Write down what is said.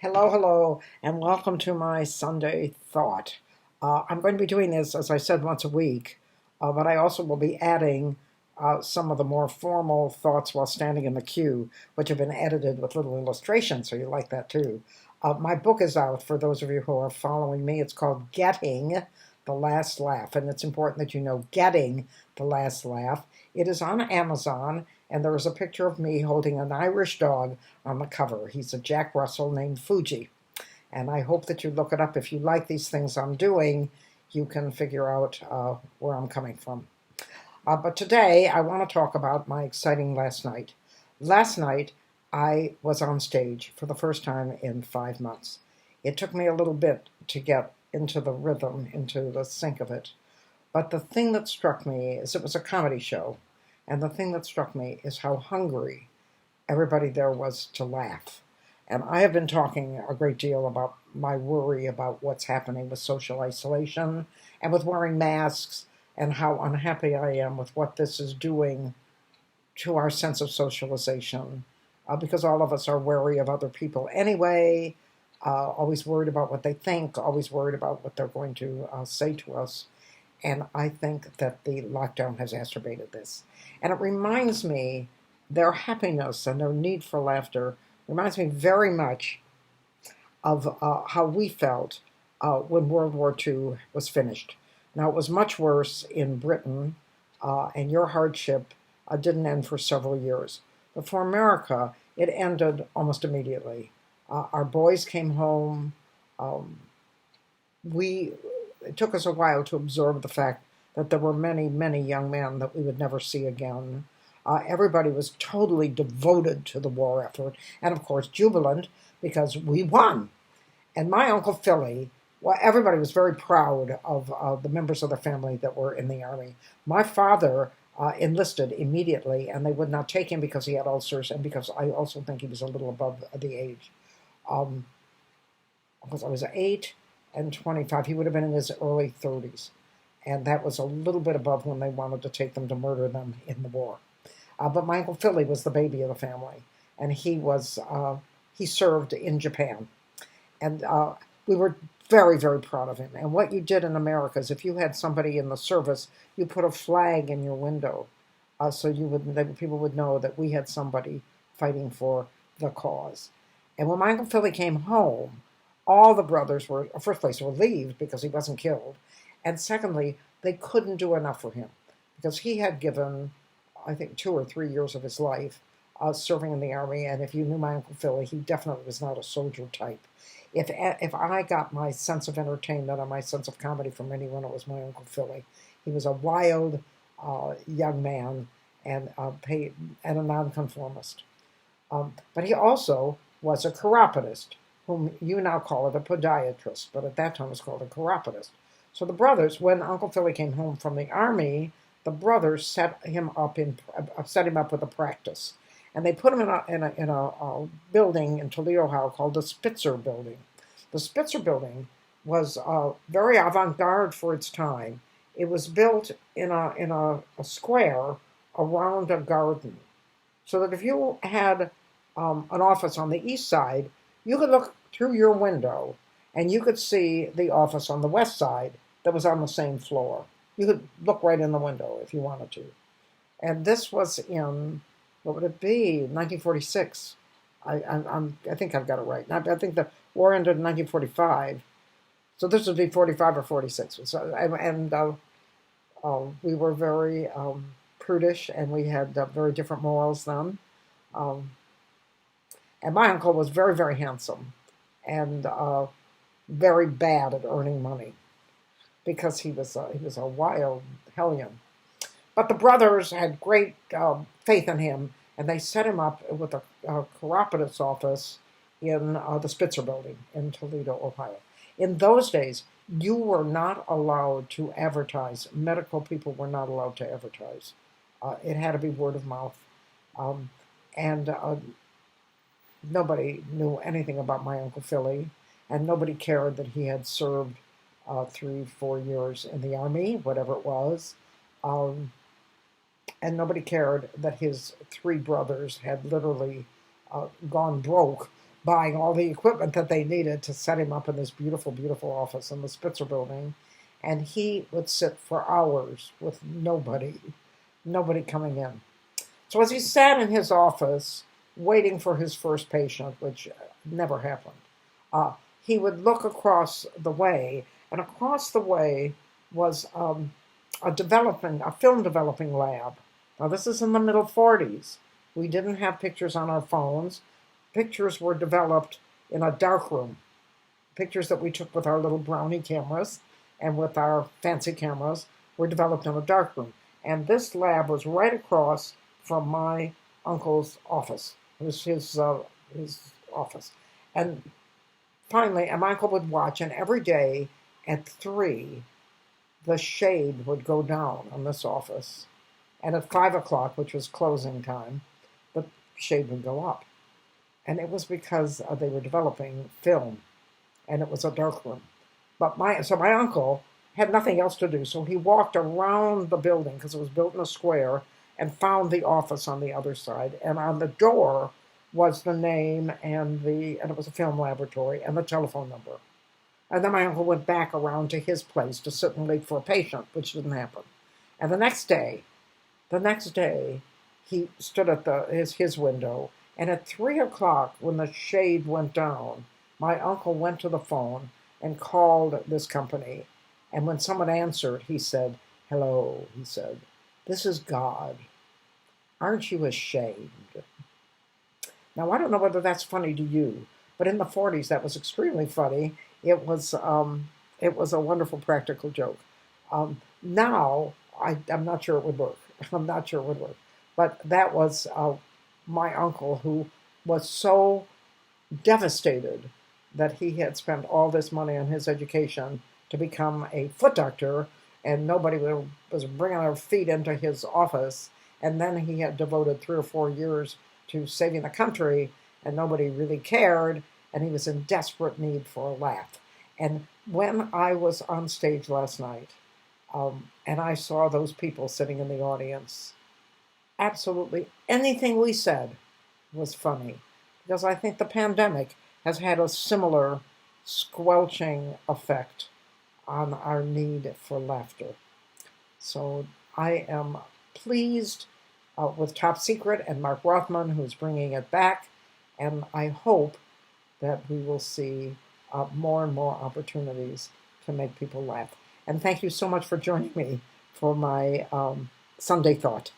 Hello, hello, and welcome to my Sunday Thought. I'm going to be doing this, as I said, once a week, but I also will be adding some of the more formal thoughts while standing in the queue, which have been edited with little illustrations, so you like that too. My book is out for those of you who are following me. It's called Getting the Last Laugh, and it's important that you know Getting the Last Laugh. It is on Amazon, and there is a picture of me holding an Irish dog on the cover. He's a Jack Russell named Fuji. And I hope that you look it up. If you like these things I'm doing, you can figure out where I'm coming from. But today, I want to talk about my exciting last night. Last night, I was on stage for the first time in 5 months. It took me a little bit to get into the rhythm, into the sync of it. But the thing that struck me is it was a comedy show. And the thing that struck me is how hungry everybody there was to laugh. And I have been talking a great deal about my worry about what's happening with social isolation and with wearing masks and how unhappy I am with what this is doing to our sense of socialization. Because all of us are wary of other people anyway, always worried about what they think, always worried about what they're going to say to us. And I think that the lockdown has exacerbated this. And it reminds me, their happiness and their need for laughter reminds me very much of how we felt when World War II was finished. Now, it was much worse in Britain, and your hardship didn't end for several years. But for America, it ended almost immediately. Our boys came home. Um, we It took us a while to absorb the fact that there were many, many young men that we would never see again. Everybody was totally devoted to the war effort, and of course jubilant because we won. And my Uncle Philly, well, everybody was very proud of the members of the family that were in the Army. My father enlisted immediately, and they would not take him because he had ulcers and because I also think he was a little above the age. Um, because I was 8 and 25. He would have been in his early 30s. And that was a little bit above when they wanted to take them to murder them in the war. But my Uncle Philly was the baby of the family. And he served in Japan. And we were very, very proud of him. And what you did in America is if you had somebody in the service, you put a flag in your window so people would know that we had somebody fighting for the cause. And when my Uncle Philly came home, all the brothers were, first place, relieved because he wasn't killed. And secondly, they couldn't do enough for him because he had given, I think, 2 or 3 years of his life serving in the Army. And if you knew my Uncle Philly, he definitely was not a soldier type. If I got my sense of entertainment or my sense of comedy from anyone, it was my Uncle Philly. He was a wild young man and and a nonconformist. But he also was a chiropodist, whom you now call it a podiatrist, but at that time it was called a chiropodist. So the brothers, when Uncle Philly came home from the Army, the brothers set him up with a practice, and they put him in a building in Toledo, Ohio, called the Spitzer Building. The Spitzer Building was very avant-garde for its time. It was built in a square around a garden, so that if you had an office on the east side, you could look through your window and you could see the office on the west side that was on the same floor. You could look right in the window if you wanted to. And this was in, what would it be, 1946. I think I've got it right. I think the war ended in 1945. So this would be 45 or 46. So, we were very prudish, and we had very different morals then. Um, and my uncle was very, very handsome and very bad at earning money because he was a wild hellion. But the brothers had great faith in him, and they set him up with a chiropodist's office in the Spitzer Building in Toledo, Ohio. In those days, you were not allowed to advertise. Medical people were not allowed to advertise. It had to be word of mouth. Um, and Nobody knew anything about my Uncle Philly, and nobody cared that he had served 3, 4 years in the Army, whatever it was. Um, and nobody cared that his three brothers had literally gone broke buying all the equipment that they needed to set him up in this beautiful, beautiful office in the Spitzer building. And he would sit for hours with nobody coming in. So as he sat in his office waiting for his first patient, which never happened, uh, he would look across the way, and across the way was a film developing lab. Now this is in the middle 40s. We didn't have pictures on our phones. Pictures were developed in a dark room. Pictures that we took with our little brownie cameras and with our fancy cameras were developed in a dark room. And this lab was right across from my uncle's office. It was his office. And finally, and my uncle would watch, and every day at 3, the shade would go down on this office. And at 5 o'clock, which was closing time, the shade would go up. And it was because they were developing film, and it was a dark room. But my uncle had nothing else to do, so he walked around the building because it was built in a square, and found the office on the other side. And on the door was the name and it was a film laboratory and the telephone number. And then my uncle went back around to his place to sit and wait for a patient, which didn't happen. And the next day, he stood at his window, and at 3 o'clock, when the shade went down, my uncle went to the phone and called this company. And when someone answered, he said, "Hello," he said, "this is God. Aren't you ashamed?" Now, I don't know whether that's funny to you, but in the 40s, that was extremely funny. It was a wonderful practical joke. Now, I'm not sure it would work. I'm not sure it would work. But that was my uncle, who was so devastated that he had spent all this money on his education to become a foot doctor, and nobody was bringing their feet into his office. And then he had devoted 3 or 4 years to saving the country, and nobody really cared, and he was in desperate need for a laugh. And when I was on stage last night, and I saw those people sitting in the audience, absolutely anything we said was funny, because I think the pandemic has had a similar squelching effect on our need for laughter. So I am pleased with Top Secret and Mark Rothman, who's bringing it back, and I hope that we will see more and more opportunities to make people laugh. And thank you so much for joining me for my Sunday Thought.